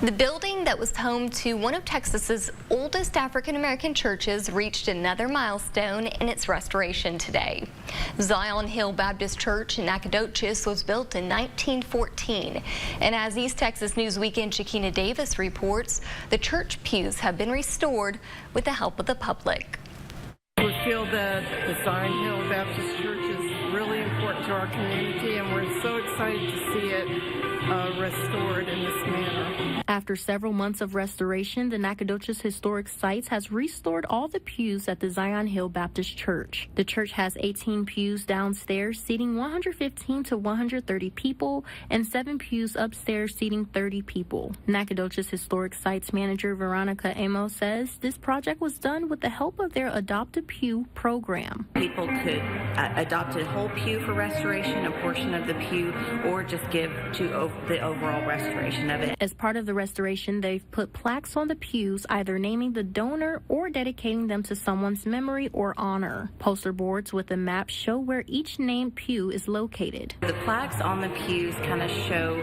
The building that was home to one of Texas's oldest African-American churches reached another milestone in its restoration today. Zion Hill Baptist Church in Nacogdoches was built in 1914. And as East Texas News Weekend Shakina Davis reports, the church pews have been restored with the help of the public. We feel that the Zion Hill Baptist Church is really important to our community, and we're so excited to see it restored in this manner. After several months of restoration, the Nacogdoches Historic Sites has restored all the pews at the Zion Hill Baptist Church. The church has 18 pews downstairs seating 115 to 130 people and 7 pews upstairs seating 30 people. Nacogdoches Historic Sites manager Veronica Amos says this project was done with the help of their Adopt a Pew program. People could adopt a whole pew for restoration, a portion of the pew, or just give to the overall restoration of it. As part of the restoration, they've put plaques on the pews, either naming the donor or dedicating them to someone's memory or honor. Poster boards with a map show where each named pew is located. The plaques on the pews kind of show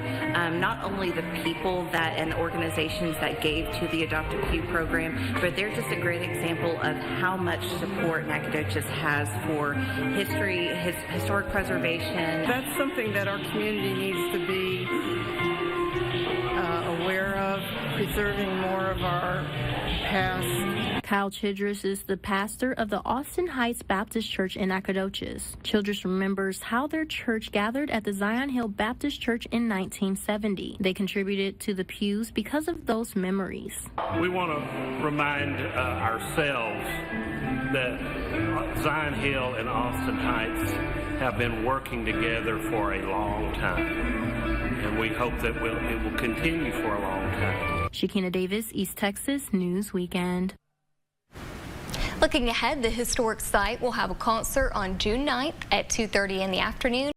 not only the people that and organizations that gave to the Adopt a Pew program, but they're just a great example of how much support Nacogdoches has for history, historic preservation. That's something that our community needs to be aware of, preserving more of our past. Kyle Childress is the pastor of the Austin Heights Baptist Church in Nacogdoches. Childress remembers how their church gathered at the Zion Hill Baptist Church in 1970. They contributed to the pews because of those memories. We want to remind ourselves that Zion Hill and Austin Heights have been working together for a long time. And we hope that it will continue for a long time. Shakina Davis, East Texas News Weekend. Looking ahead, the historic site will have a concert on June 9th at 2:30 in the afternoon.